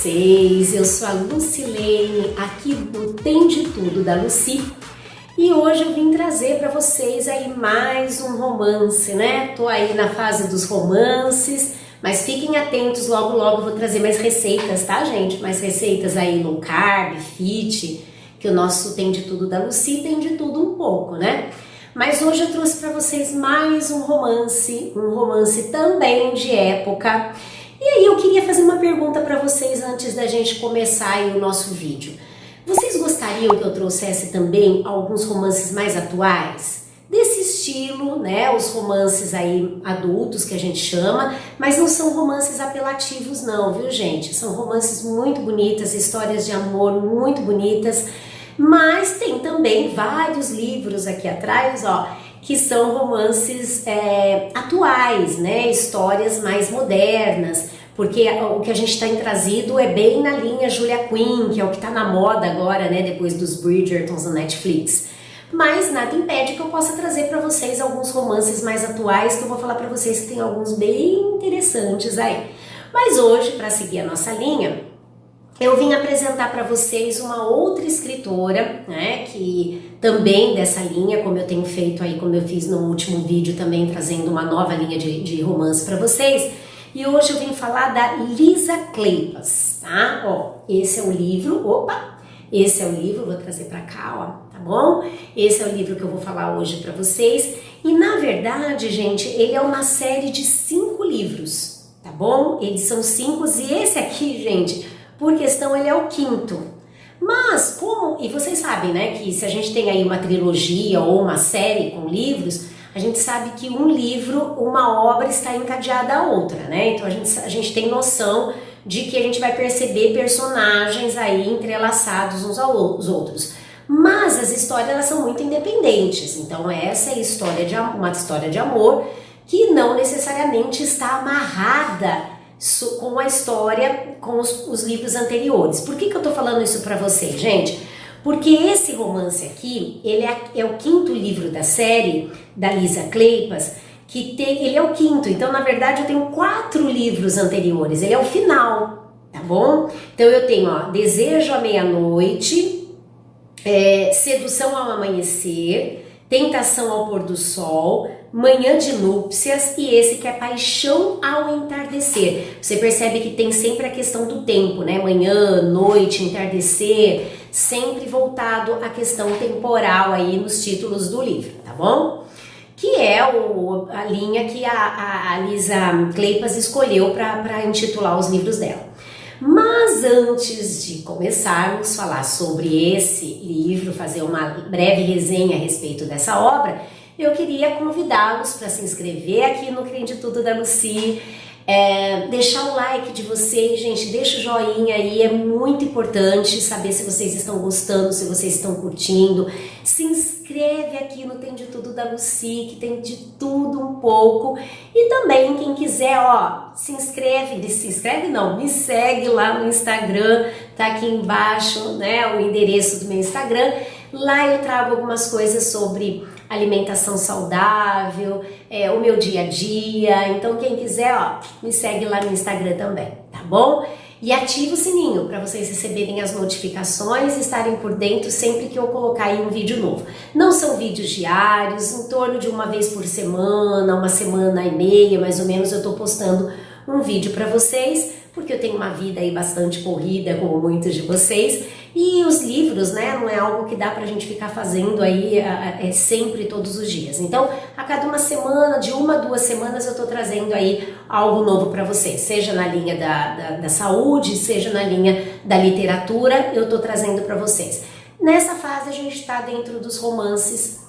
vocês? Eu sou a Lucilene, aqui do Tem de Tudo da Luci, e hoje eu vim trazer para vocês aí mais um romance, né? Tô aí na fase dos romances, mas fiquem atentos, logo eu vou trazer mais receitas, tá, gente? Mais receitas aí low carb, fit, que o nosso Tem de Tudo da Luci tem de tudo um pouco, né? Mas hoje eu trouxe para vocês mais um romance também de época. E aí eu queria fazer uma pergunta para vocês antes da gente começar aí o nosso vídeo. Vocês gostariam que eu trouxesse também alguns romances mais atuais? Desse estilo, né, os romances aí adultos que a gente chama, mas não são romances apelativos não, viu gente? São romances muito bonitas, histórias de amor muito bonitas, mas tem também vários livros aqui atrás, ó, que são romances atuais, né? Histórias mais modernas, porque o que a gente tem trazido é bem na linha Julia Quinn, que é o que está na moda agora, né? Depois dos Bridgertons na Netflix. Mas nada impede que eu possa trazer para vocês alguns romances mais atuais, que eu vou falar para vocês que tem alguns bem interessantes aí. Mas hoje, para seguir a nossa linha, eu vim apresentar para vocês uma outra escritora, né, que também dessa linha, como eu tenho feito aí, como eu fiz no último vídeo também, trazendo uma nova linha de romance para vocês. E hoje eu vim falar da Lisa Kleypas, tá? Ó, esse é o livro, esse é o livro, vou trazer para cá, ó, tá bom? Esse é o livro que eu vou falar hoje para vocês. E na verdade, gente, ele é uma série de 5 livros, tá bom? Eles são 5 e esse aqui, gente, por questão, ele é o 5º. Mas como, e vocês sabem, né, que se a gente tem aí uma trilogia ou uma série com livros, a gente sabe que um livro, uma obra está encadeada à outra, né? Então a gente tem noção de que a gente vai perceber personagens aí entrelaçados uns aos outros. Mas as histórias, elas são muito independentes. Então essa é uma história de amor que não necessariamente está amarrada com a história, com os livros anteriores. Por que eu tô falando isso pra vocês, gente? Porque esse romance aqui, ele é o 5º livro da série, da Lisa Kleypas, ele é o 5º, então na verdade eu tenho 4 livros anteriores, ele é o final, tá bom? Então eu tenho, ó, Desejo à Meia-Noite, Sedução ao Amanhecer, Tentação ao Pôr do Sol, Manhã de Núpcias e esse que é Paixão ao Entardecer. Você percebe que tem sempre a questão do tempo, né? Manhã, noite, entardecer, sempre voltado à questão temporal aí nos títulos do livro, tá bom? Que é a linha que a Lisa Kleypas escolheu para intitular os livros dela. Mas antes de começarmos a falar sobre esse livro, fazer uma breve resenha a respeito dessa obra, eu queria convidá-los para se inscrever aqui no Tem de Tudo da Luci, deixar o like de vocês, gente, deixa o joinha aí, é muito importante saber se vocês estão gostando, se vocês estão curtindo. Se inscreve aqui no Tem de Tudo da Luci, que tem de tudo um pouco. E também, quem quiser, ó, me segue lá no Instagram, tá aqui embaixo, né, o endereço do meu Instagram. Lá eu trago algumas coisas sobre alimentação saudável, o meu dia a dia. Então quem quiser, ó, me segue lá no Instagram também, tá bom? E ativa o sininho para vocês receberem as notificações e estarem por dentro sempre que eu colocar aí um vídeo novo. Não são vídeos diários, em torno de uma vez por semana, uma semana e meia, mais ou menos, eu tô postando um vídeo para vocês, porque eu tenho uma vida aí bastante corrida, como muitos de vocês, e os livros, né, não é algo que dá pra gente ficar fazendo aí sempre, todos os dias. Então, a cada uma semana, de 1 a 2 semanas, eu tô trazendo aí algo novo pra vocês, seja na linha da saúde, seja na linha da literatura, eu tô trazendo pra vocês. Nessa fase, a gente tá dentro dos romances,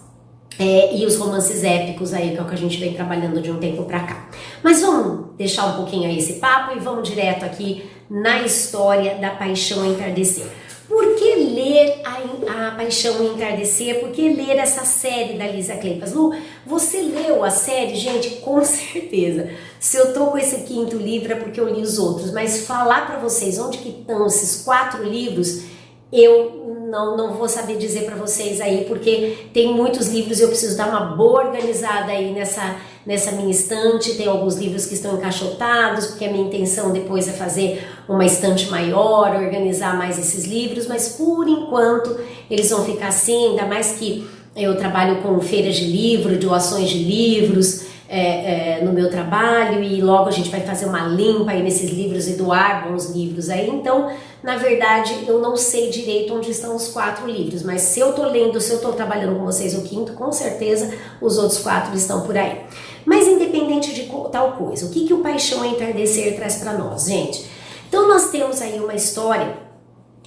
e os romances épicos aí, que é o que a gente vem trabalhando de um tempo pra cá. Mas vamos deixar um pouquinho aí esse papo e vamos direto aqui na história da Paixão ao Entardecer. Por que ler a Paixão ao Entardecer? Por que ler essa série da Lisa Kleypas? Lu, você leu a série? Gente, com certeza. Se eu tô com esse 5º livro é porque eu li os outros, mas falar pra vocês onde que estão esses 4 livros, eu não vou saber dizer para vocês aí, porque tem muitos livros e eu preciso dar uma boa organizada aí nessa minha estante. Tem alguns livros que estão encaixotados, porque a minha intenção depois é fazer uma estante maior, organizar mais esses livros, mas por enquanto eles vão ficar assim, ainda mais que eu trabalho com feiras de livro, doações de livros no meu trabalho, e logo a gente vai fazer uma limpa aí nesses livros e doar bons livros aí. Então, na verdade, eu não sei direito onde estão os 4 livros, mas se eu tô lendo, se eu tô trabalhando com vocês o 5º, com certeza os outros 4 estão por aí. Mas independente de tal coisa, o que o Paixão a Entardecer traz para nós, gente? Então nós temos aí uma história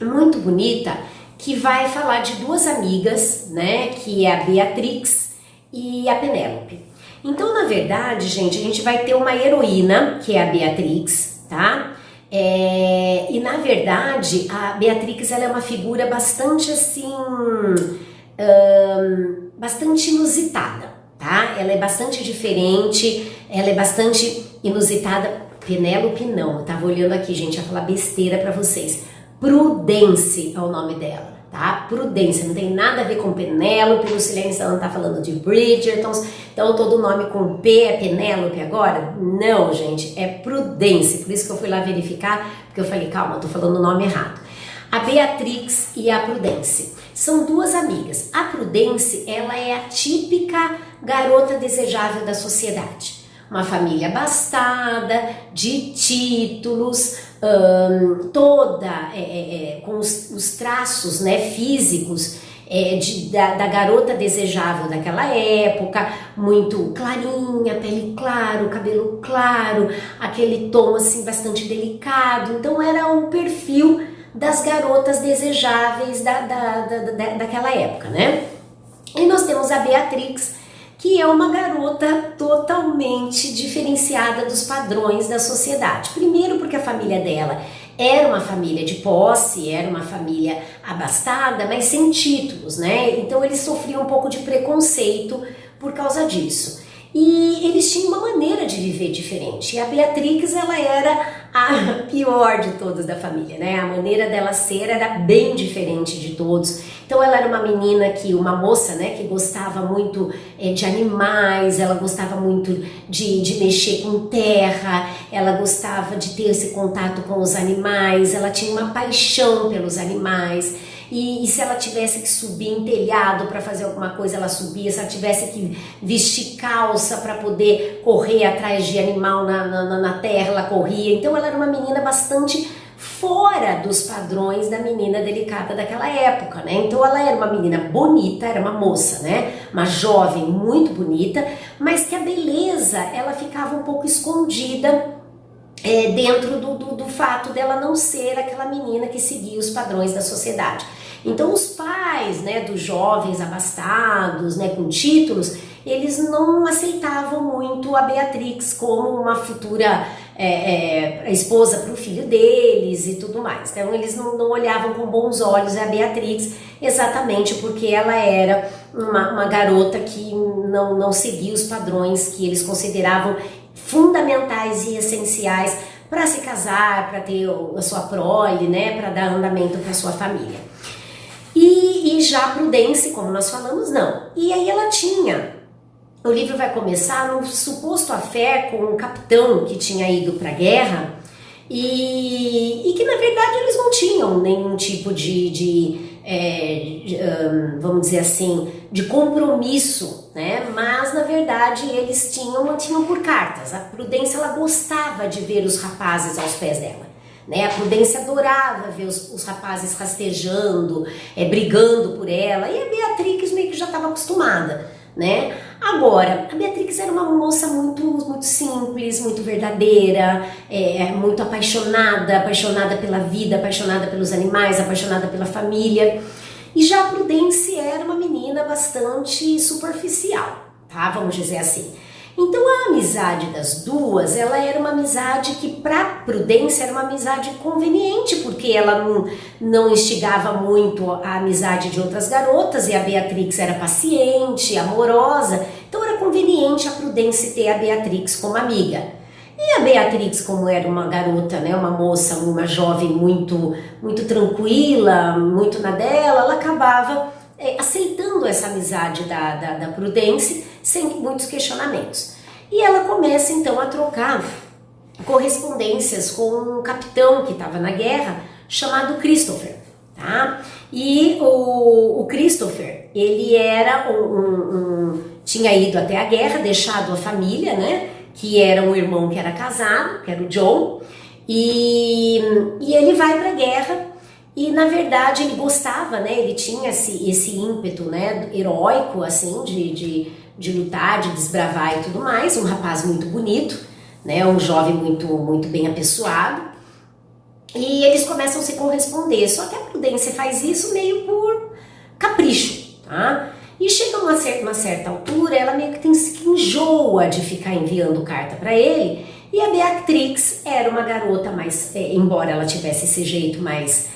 muito bonita que vai falar de 2 amigas, né, que é a Beatrix e a Penélope. Então, na verdade, gente, a gente vai ter uma heroína, que é a Beatrix, tá? E na verdade, a Beatrix, ela é uma figura bastante assim, bastante inusitada, tá? Ela é bastante diferente, ela é bastante inusitada. Penélope não, eu tava olhando aqui, gente, ia falar besteira pra vocês. Prudence é o nome dela, tá? Prudência, não tem nada a ver com Penélope. Lucilene não tá falando de Bridgerton, então todo nome com P é Penélope agora? Não, gente, é Prudence, por isso que eu fui lá verificar, porque eu falei, calma, eu tô falando o nome errado. A Beatrix e a Prudence são 2 amigas. A Prudence, ela é a típica garota desejável da sociedade. Uma família abastada, de títulos, toda com os traços, né, físicos da garota desejável daquela época, muito clarinha, pele claro, cabelo claro, aquele tom assim bastante delicado. Então era o perfil das garotas desejáveis daquela época, né? E nós temos a Beatrix, que é uma garota totalmente diferenciada dos padrões da sociedade. Primeiro porque a família dela era uma família de posse, era uma família abastada, mas sem títulos, né? Então eles sofriam um pouco de preconceito por causa disso. E eles tinham uma maneira de viver diferente. E a Beatrix, ela era a pior de todas da família, né? A maneira dela ser era bem diferente de todos. Então ela era uma menina uma moça, né, que gostava muito de animais, ela gostava muito de mexer com terra, ela gostava de ter esse contato com os animais, ela tinha uma paixão pelos animais. E se ela tivesse que subir em telhado para fazer alguma coisa, ela subia. Se ela tivesse que vestir calça para poder correr atrás de animal na terra, ela corria. Então ela era uma menina bastante fora dos padrões da menina delicada daquela época, né? Então ela era uma menina bonita, era uma moça, né? Uma jovem muito bonita, mas que a beleza, ela ficava um pouco escondida dentro do fato dela não ser aquela menina que seguia os padrões da sociedade. Então os pais, né, dos jovens abastados, né, com títulos, eles não aceitavam muito a Beatrix como uma futura esposa para o filho deles e tudo mais. Então eles não olhavam com bons olhos a Beatrix, exatamente porque ela era uma garota que não seguia os padrões que eles consideravam fundamentais e essenciais para se casar, para ter a sua prole, né, para dar andamento para sua família. E já a Prudence, como nós falamos, não. E aí ela tinha, o livro vai começar num suposto affair com um capitão que tinha ido para a guerra e que na verdade eles não tinham nenhum tipo vamos dizer assim, de compromisso, né? Mas na verdade eles tinham por cartas. A Prudência, ela gostava de ver os rapazes aos pés dela, né? A Prudência adorava ver os rapazes rastejando, brigando por ela, e a Beatrix meio que já estava acostumada, né? Agora, a Beatrix era uma moça muito simples, muito verdadeira, muito apaixonada pela vida, apaixonada pelos animais, apaixonada pela família. E já a Prudence era uma menina bastante superficial, tá? Vamos dizer assim. Então a amizade das duas, ela era uma amizade que para Prudência era uma amizade conveniente, porque ela não instigava muito a amizade de outras garotas e a Beatrix era paciente, amorosa, então era conveniente a Prudência ter a Beatrix como amiga. E a Beatrix, como era uma garota, né, uma moça, uma jovem muito tranquila, muito na dela, ela acabava aceitando essa amizade da Prudence sem muitos questionamentos. E ela começa então a trocar correspondências com um capitão que estava na guerra chamado Christopher, tá? E o Christopher, ele era tinha ido até a guerra, deixado a família, né? Que era um irmão que era casado, que era o John, e ele vai para a guerra. E na verdade ele gostava, né? Ele tinha esse ímpeto, né, heróico, assim, de lutar, de desbravar e tudo mais. Um rapaz muito bonito, né? Um jovem muito bem apessoado. E eles começam a se corresponder. Só que a Prudência faz isso meio por capricho, tá? E chega uma certa altura, ela meio que enjoa de ficar enviando carta para ele. E a Beatrix era uma garota mais, embora ela tivesse esse jeito mais,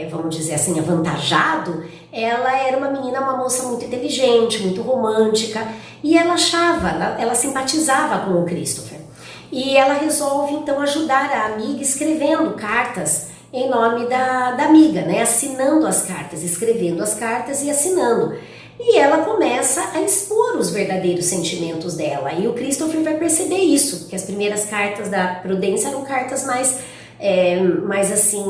vamos dizer assim, avantajado, ela era uma menina, uma moça muito inteligente, muito romântica, e ela ela simpatizava com o Christopher. E ela resolve então ajudar a amiga escrevendo cartas em nome da amiga, né? Assinando as cartas, escrevendo as cartas e assinando. E ela começa a expor os verdadeiros sentimentos dela. E o Christopher vai perceber isso, que as primeiras cartas da Prudência eram cartas mais assim,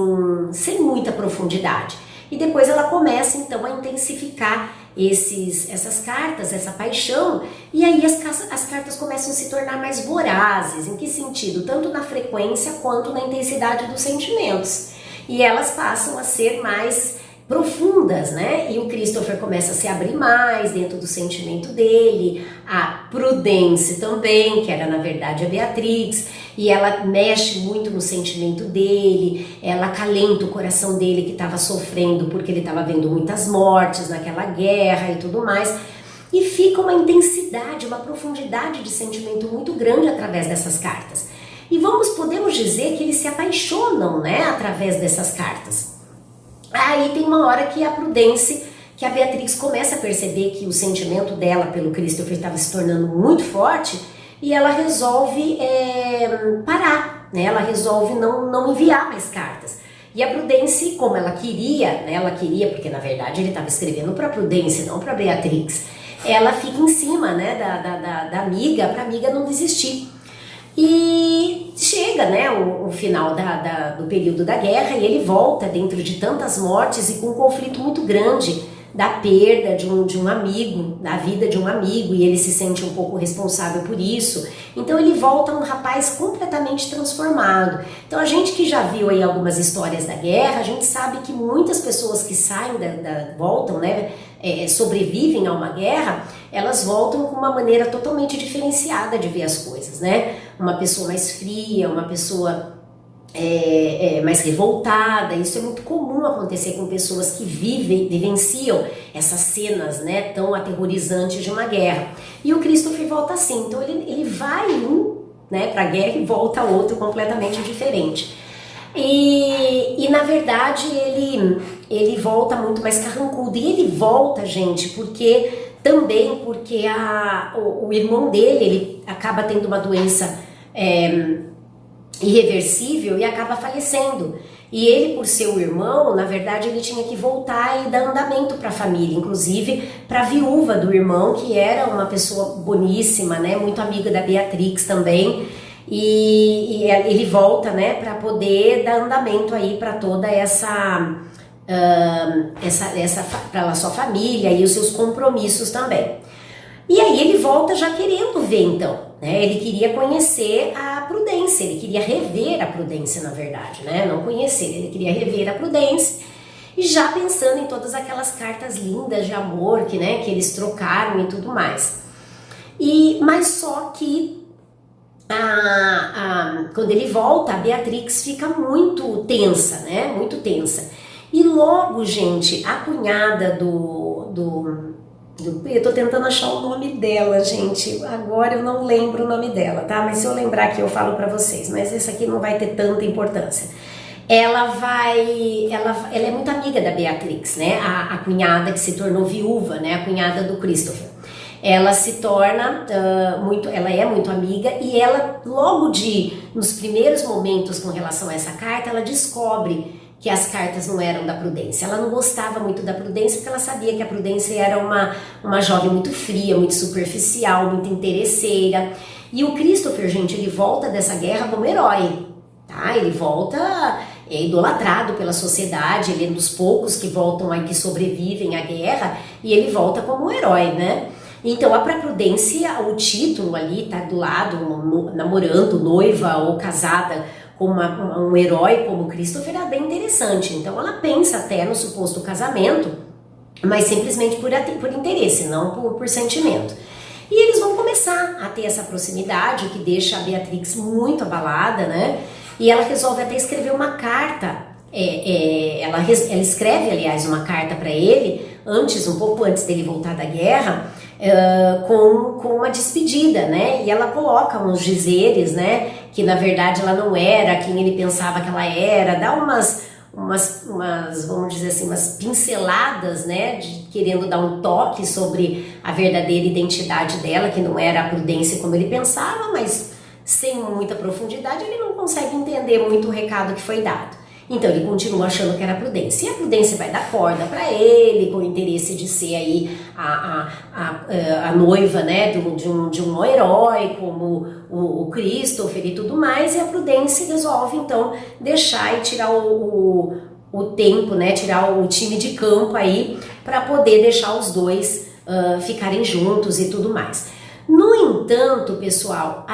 sem muita profundidade. E depois ela começa então a intensificar essas cartas, essa paixão, e aí as cartas começam a se tornar mais vorazes. Em que sentido? Tanto na frequência quanto na intensidade dos sentimentos. E elas passam a ser mais profundas, né? E o Christopher começa a se abrir mais dentro do sentimento dele, a Prudence também, que era na verdade a Beatrix, e ela mexe muito no sentimento dele, ela acalenta o coração dele que estava sofrendo porque ele estava vendo muitas mortes naquela guerra e tudo mais, e fica uma intensidade, uma profundidade de sentimento muito grande através dessas cartas. E podemos dizer que eles se apaixonam, né, através dessas cartas. Aí tem uma hora que a Beatrix começa a perceber que o sentimento dela pelo Christopher estava se tornando muito forte, e ela resolve parar, né? Ela resolve não enviar mais cartas. E a Prudence, como ela queria, né? Porque na verdade ele estava escrevendo para Prudence, não para Beatrix. Ela fica em cima, né, da amiga, para a amiga não desistir. E chega, né, o final do período da guerra, e ele volta dentro de tantas mortes e com um conflito muito grande da perda de um amigo, da vida de um amigo, e ele se sente um pouco responsável por isso. Então ele volta um rapaz completamente transformado. Então a gente que já viu aí algumas histórias da guerra, a gente sabe que muitas pessoas que saem voltam, né, sobrevivem a uma guerra, elas voltam com uma maneira totalmente diferenciada de ver as coisas, né? Uma pessoa mais fria, uma pessoa mais revoltada. Isso é muito comum acontecer com pessoas que vivenciam essas cenas, né, tão aterrorizantes de uma guerra. E o Christopher volta assim, então ele vai né, para a guerra e volta outro completamente diferente. E na verdade ele volta muito mais carrancudo. E ele volta, gente, porque o irmão dele, ele acaba tendo uma doença irreversível e acaba falecendo. E ele, por ser o irmão, na verdade ele tinha que voltar e dar andamento para a família, inclusive para a viúva do irmão, que era uma pessoa boníssima, né, muito amiga da Beatrix também. E ele volta, né, para poder dar andamento aí para toda para a sua família e os seus compromissos também. E aí ele volta já querendo ver, então, né? Ele queria conhecer a Prudência, ele queria rever a Prudência, na verdade, né? Não conhecer, ele queria rever a Prudência, e já pensando em todas aquelas cartas lindas de amor que eles trocaram e tudo mais. Mas só que quando ele volta, a Beatrix fica muito tensa, né? Muito tensa. E logo, gente, a cunhada eu tô tentando achar o nome dela, gente. Agora eu não lembro o nome dela, tá? Mas se eu lembrar aqui eu falo pra vocês. Mas esse aqui não vai ter tanta importância. Ela é muito amiga da Beatrix, né? A cunhada que se tornou viúva, né? A cunhada do Christopher. ela se torna ela é muito amiga, e ela logo nos primeiros momentos com relação a essa carta, ela descobre que as cartas não eram da Prudência. Ela não gostava muito da Prudência porque ela sabia que a Prudência era uma jovem muito fria, muito superficial, muito interesseira. E o Christopher, gente, ele volta dessa guerra como herói, tá? Ele volta idolatrado pela sociedade, ele é um dos poucos que voltam aí, que sobrevivem à guerra, e ele volta como um herói, né? Então, a Prudência, o título ali tá do lado, namorando, noiva ou casada com um herói como Christopher, é bem interessante. Então ela pensa até no suposto casamento, mas simplesmente por interesse, não por sentimento. E eles vão começar a ter essa proximidade, o que deixa a Beatrix muito abalada, né? E ela resolve até escrever uma carta. Ela escreve, aliás, uma carta para ele, um pouco antes dele voltar da guerra, com uma despedida, né? E ela coloca uns dizeres, né? Que na verdade ela não era quem ele pensava que ela era, dá umas vamos dizer assim, umas pinceladas, né? Querendo dar um toque sobre a verdadeira identidade dela, que não era a Prudência como ele pensava, mas sem muita profundidade ele não consegue entender muito o recado que foi dado. Então ele continua achando que era a Prudência, e a Prudência vai dar corda para ele, com o interesse de ser aí a noiva, né, de um herói como o Christopher e tudo mais, e a Prudência resolve então deixar e tirar o tempo, né, tirar o time de campo aí, para poder deixar os dois ficarem juntos e tudo mais. No entanto, pessoal,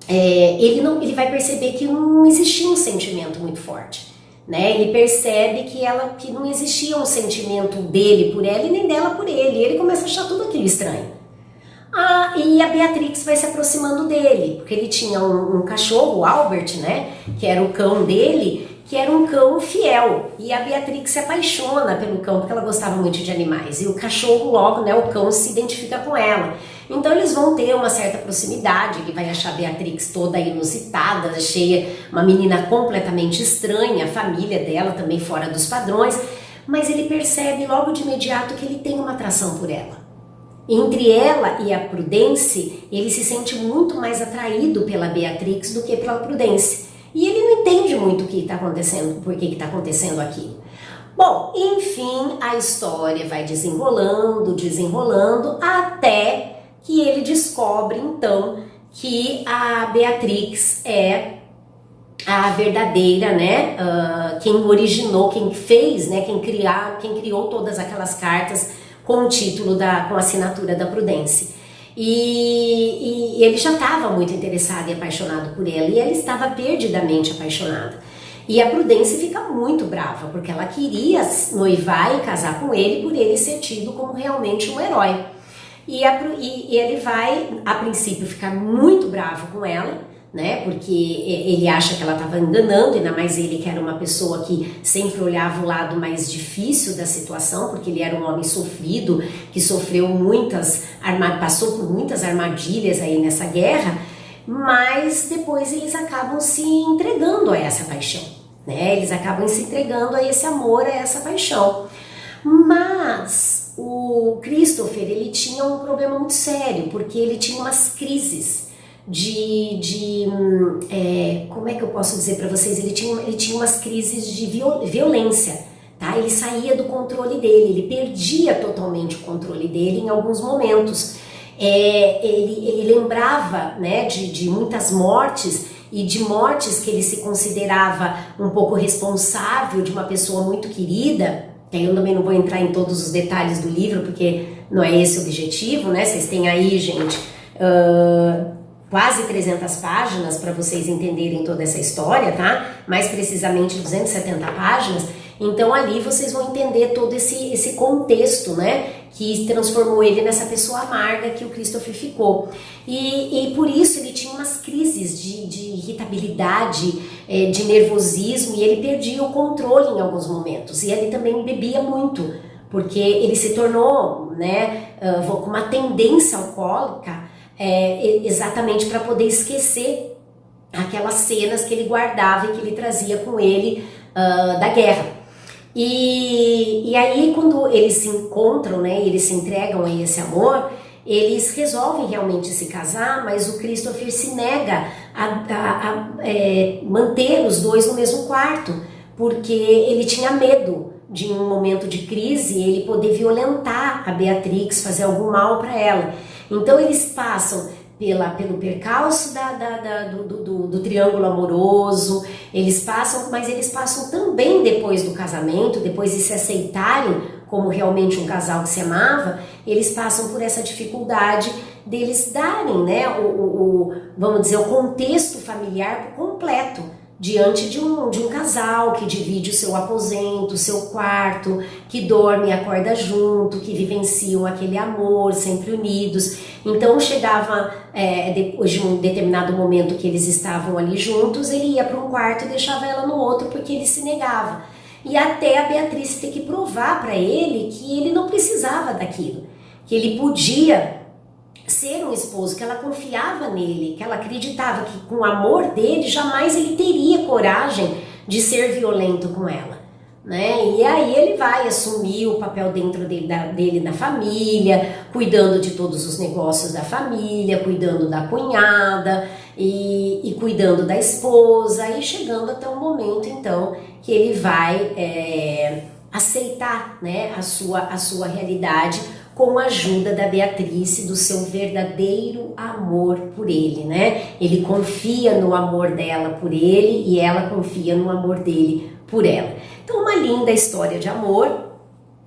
ele vai perceber que não existia um sentimento muito forte, né? Ele percebe que não existia um sentimento dele por ela e nem dela por ele. E ele começa a achar tudo aquilo estranho. E a Beatrix vai se aproximando dele, porque ele tinha um cachorro, o Albert, né? Que era o cão dele, que era um cão fiel. E a Beatrix se apaixona pelo cão, porque ela gostava muito de animais. E o cachorro logo, né? O cão se identifica com ela. Então eles vão ter uma certa proximidade, ele vai achar a Beatrix toda inusitada, cheia, uma menina completamente estranha, a família dela também fora dos padrões, mas ele percebe logo de imediato que ele tem uma atração por ela. Entre ela e a Prudência, ele se sente muito mais atraído pela Beatrix do que pela Prudência. E ele não entende muito o que está acontecendo, por que está acontecendo aquilo. Bom, enfim, a história vai desenrolando, até que ele descobre, então, que a Beatrix é a verdadeira, né, quem originou, quem fez, né, quem criou todas aquelas cartas com o título, com a assinatura da Prudência. E ele já estava muito interessado e apaixonado por ela, e ela estava perdidamente apaixonada. E a Prudência fica muito brava, porque ela queria noivar e casar com ele, por ele ser tido como realmente um herói. E ele vai, a princípio, ficar muito bravo com ela, né? Porque ele acha que ela estava enganando, ainda mais ele que era uma pessoa que sempre olhava o lado mais difícil da situação, porque ele era um homem sofrido, que passou por muitas armadilhas aí nessa guerra, mas depois eles acabam se entregando a essa paixão, né? Eles acabam se entregando a esse amor, a essa paixão. Mas o Christopher, ele tinha um problema muito sério, porque ele tinha umas crises como é que eu posso dizer para vocês? Ele tinha umas crises de violência, tá? Ele saía do controle dele, ele perdia totalmente o controle dele em alguns momentos. Ele lembrava, né, de muitas mortes, e de mortes que ele se considerava um pouco responsável, de uma pessoa muito querida. Eu também não vou entrar em todos os detalhes do livro, porque não é esse o objetivo, né? Vocês têm aí, gente, quase 300 páginas para vocês entenderem toda essa história, tá? Mais precisamente 270 páginas. Então ali vocês vão entender todo esse contexto, né? Que transformou ele nessa pessoa amarga que o Christopher ficou. E por isso ele tinha umas crises de irritabilidade, de nervosismo, e ele perdia o controle em alguns momentos. E ele também bebia muito, porque ele se tornou, né, com uma tendência alcoólica, exatamente para poder esquecer aquelas cenas que ele guardava e que ele trazia com ele da guerra. E aí quando eles se encontram, né, eles se entregam a esse amor, eles resolvem realmente se casar, mas o Christopher se nega a manter os dois no mesmo quarto, porque ele tinha medo de, em um momento de crise, ele poder violentar a Beatrix, fazer algum mal para ela. Então eles passam pelo percalço do triângulo amoroso, mas eles passam também depois do casamento, depois de se aceitarem como realmente um casal que se amava, eles passam por essa dificuldade deles darem, né, vamos dizer, o contexto familiar completo diante de um casal que divide o seu aposento, o seu quarto, que dorme e acorda junto, que vivenciam aquele amor, sempre unidos. Então chegava, depois de um determinado momento que eles estavam ali juntos, ele ia para um quarto e deixava ela no outro porque ele se negava. E até a Beatriz ter que provar para ele que ele não precisava daquilo, que ele podia ser um esposo, que ela confiava nele, que ela acreditava que com o amor dele jamais ele teria coragem de ser violento com ela, né? E aí ele vai assumir o papel dentro dele na família, cuidando de todos os negócios da família, cuidando da cunhada e cuidando da esposa, e chegando até o momento então que ele vai aceitar, né, a sua realidade, com a ajuda da Beatriz e do seu verdadeiro amor por ele, né? Ele confia no amor dela por ele e ela confia no amor dele por ela. Então, uma linda história de amor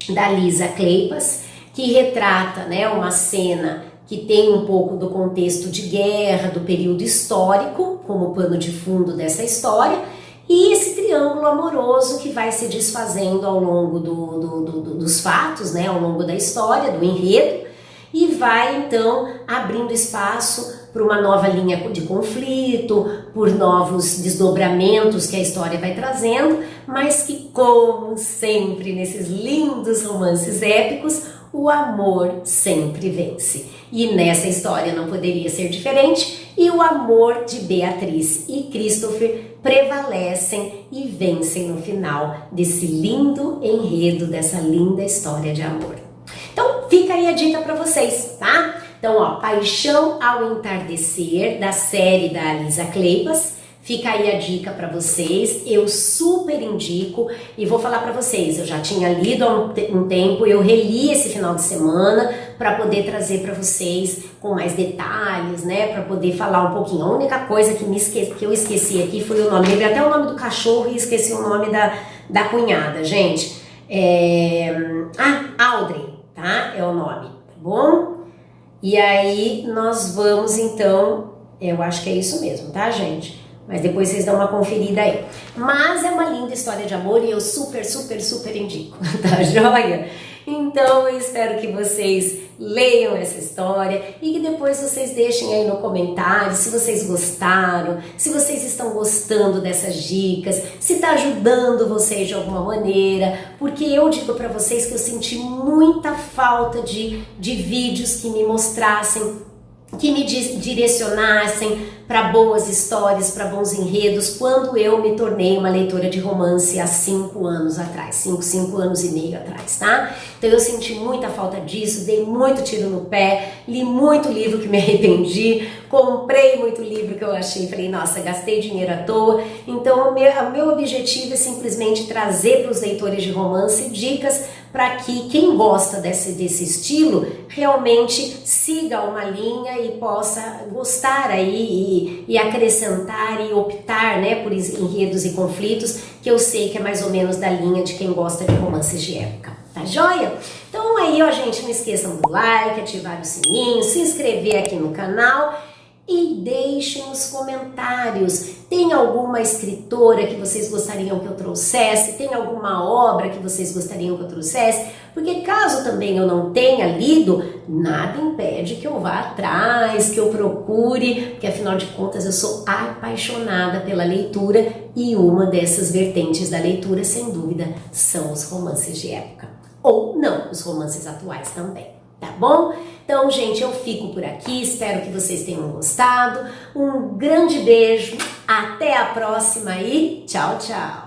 da Lisa Kleypas, que retrata, né, uma cena que tem um pouco do contexto de guerra, do período histórico, como pano de fundo dessa história, e esse triângulo amoroso que vai se desfazendo ao longo dos fatos, né, ao longo da história, do enredo, e vai então abrindo espaço para uma nova linha de conflito, por novos desdobramentos que a história vai trazendo, mas que, como sempre nesses lindos romances épicos, o amor sempre vence. E nessa história não poderia ser diferente, e o amor de Beatriz e Christopher prevalecem e vencem no final desse lindo enredo, dessa linda história de amor. Então fica aí a dica para vocês, tá? Então, ó, Paixão ao Entardecer, da série da Lisa Kleypas. Fica aí a dica para vocês, eu super indico, e vou falar para vocês, eu já tinha lido há um tempo, eu reli esse final de semana para poder trazer para vocês com mais detalhes, né, para poder falar um pouquinho. A única coisa que eu esqueci aqui foi o nome, lembrei até o nome do cachorro e esqueci o nome da cunhada, gente. Audrey, tá? É o nome, tá bom? E aí nós vamos então, eu acho que é isso mesmo, tá, gente? Mas depois vocês dão uma conferida aí. Mas é uma linda história de amor e eu super, super, super indico, tá joia? Então eu espero que vocês leiam essa história e que depois vocês deixem aí no comentário se vocês gostaram, se vocês estão gostando dessas dicas, se está ajudando vocês de alguma maneira, porque eu digo para vocês que eu senti muita falta de vídeos que me mostrassem, que me direcionassem para boas histórias, para bons enredos, quando eu me tornei uma leitora de romance há 5 anos atrás, 5 anos e meio atrás, tá? Então eu senti muita falta disso, dei muito tiro no pé, li muito livro que me arrependi, comprei muito livro que eu achei, falei, nossa, gastei dinheiro à toa. Então o meu objetivo é simplesmente trazer para os leitores de romance dicas para que quem gosta desse estilo realmente siga uma linha e possa gostar aí e acrescentar e optar, né, por enredos e conflitos, que eu sei que é mais ou menos da linha de quem gosta de romances de época, tá joia? Então aí, ó, gente, não esqueçam do like, ativar o sininho, se inscrever aqui no canal e deixem nos comentários, tem alguma escritora que vocês gostariam que eu trouxesse, tem alguma obra que vocês gostariam que eu trouxesse, porque caso também eu não tenha lido, nada impede que eu vá atrás, que eu procure, porque afinal de contas eu sou apaixonada pela leitura e uma dessas vertentes da leitura, sem dúvida, são os romances de época, ou não, os romances atuais também. Tá bom? Então, gente, eu fico por aqui, espero que vocês tenham gostado. Um grande beijo, até a próxima e tchau, tchau!